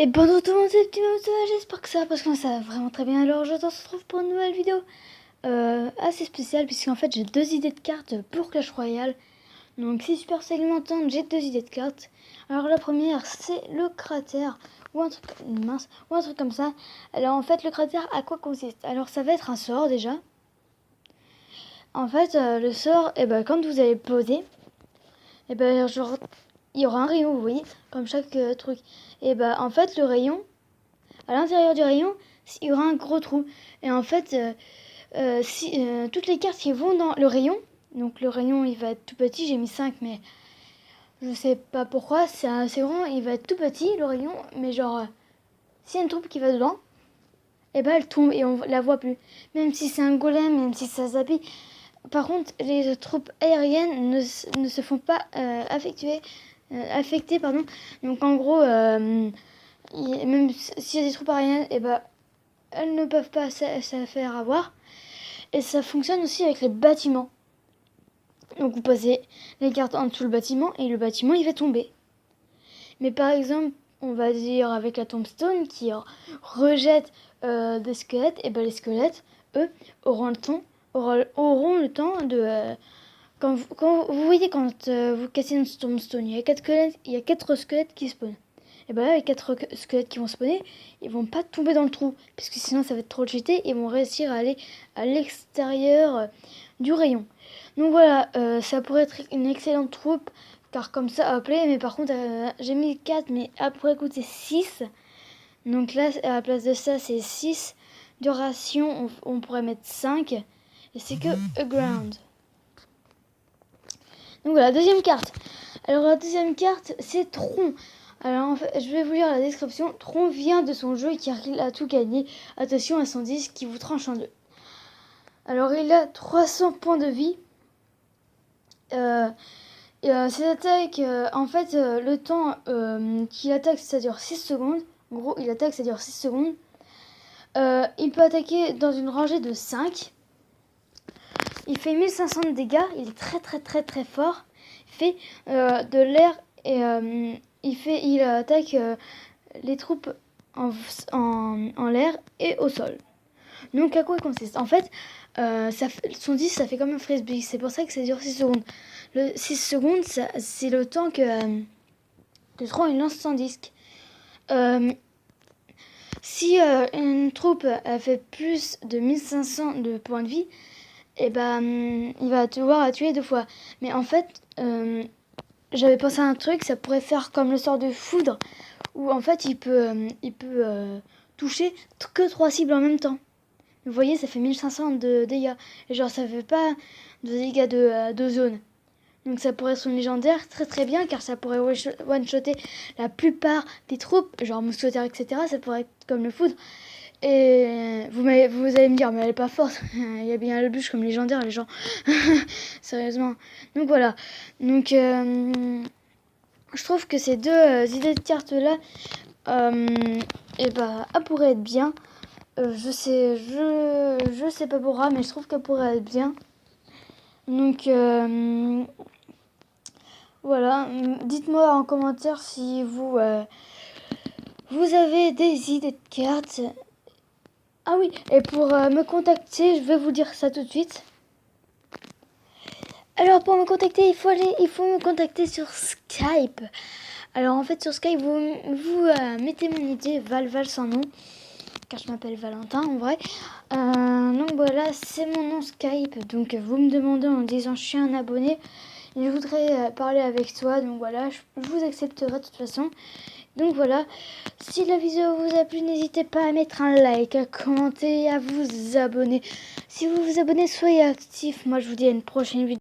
Et bonjour tout le monde, c'est Petit Mouse, j'espère que ça va parce que ça va vraiment très bien. Alors je te retrouve pour une nouvelle vidéo assez spéciale puisqu'en fait j'ai deux idées de cartes pour Clash Royale. Donc si super segmentant, j'ai deux idées de cartes. Alors la première c'est le cratère ou un truc mince ou un truc comme ça. Alors en fait le cratère à quoi consiste? Alors ça va être un sort déjà. En fait le sort, quand vous allez poser, genre il y aura un rayon, vous voyez, comme chaque truc. En fait le rayon, à l'intérieur du rayon, il y aura un gros trou. Et en fait, toutes les cartes qui vont dans le rayon, donc le rayon il va être tout petit, j'ai mis 5 mais je sais pas pourquoi, c'est assez grand, il va être tout petit le rayon, mais genre, s'il y a une troupe qui va dedans, elle tombe et on la voit plus. Même si c'est un golem, même si ça zapille. Par contre, les troupes aériennes ne se font pas affecter. Donc en gros, même s'il y a des troupes aériennes, elles ne peuvent pas se faire avoir. Et ça fonctionne aussi avec les bâtiments. Donc vous posez les cartes en dessous le bâtiment et le bâtiment il va tomber. Mais par exemple, on va dire avec la tombstone qui rejette des squelettes, les squelettes, eux, auront le temps de... quand vous voyez, quand vous cassez une tombstone, il y a 4 squelettes qui spawnent. Et là, les 4 squelettes qui vont spawner, ils vont pas tomber dans le trou, parce que sinon ça va être trop cheaté, ils vont réussir à aller à l'extérieur du rayon. Donc voilà, ça pourrait être une excellente troupe, car comme ça, hop là, mais par contre, j'ai mis 4, mais après, écoute, c'est 6. Donc là, à la place de ça, c'est 6. Duration, on pourrait mettre 5. Et c'est que Aground. Donc voilà, deuxième carte. Alors la deuxième carte, c'est Tron. Alors en fait, je vais vous lire la description. Tron vient de son jeu car il a tout gagné. Attention à son disque qui vous tranche en deux. Alors il a 300 points de vie. Ses attaques, le temps qu'il attaque, ça dure 6 secondes. En gros, il attaque, ça dure 6 secondes. Il peut attaquer dans une rangée de 5. Il fait 1500 de dégâts. Il est très très très très fort. Il fait de l'air et il attaque les troupes en l'air et au sol. Donc à quoi il consiste? En fait, son 10 ça fait comme un frisbee. C'est pour ça que ça dure 6 secondes. Le 6 secondes, c'est le temps que Tron il lance son disque. Si une troupe a fait plus de 1500 de points de vie, il va devoir la tuer 2 fois. Mais en fait, j'avais pensé à un truc, ça pourrait faire comme le sort de foudre, où en fait il peut toucher que 3 cibles en même temps. Vous voyez, ça fait 1500 de dégâts. Et genre, ça fait pas de dégâts de zone. Donc ça pourrait être une légendaire très très bien, car ça pourrait one-shotter la plupart des troupes, genre mousquetaires, etc. Ça pourrait être comme le foudre. Et vous allez me dire, mais elle est pas forte. Il y a bien le bûche comme légendaire, les gens. Sérieusement. Donc voilà. Donc je trouve que ces deux idées de cartes là, elles pourraient être bien. Je sais pas pourquoi, mais je trouve qu'elle pourrait être bien. Donc voilà, dites-moi en commentaire si vous avez des idées de cartes. Ah oui, et pour me contacter, je vais vous dire ça tout de suite. Alors pour me contacter, il faut me contacter sur Skype. Alors en fait sur Skype, vous mettez mon idée Val sans nom, car je m'appelle Valentin en vrai. Donc voilà, c'est mon nom Skype. Donc vous me demandez en disant je suis un abonné et je voudrais parler avec toi. Donc voilà, je vous accepterai de toute façon. Donc voilà, si la vidéo vous a plu, n'hésitez pas à mettre un like, à commenter et à vous abonner. Si vous vous abonnez, soyez actifs. Moi je vous dis à une prochaine vidéo.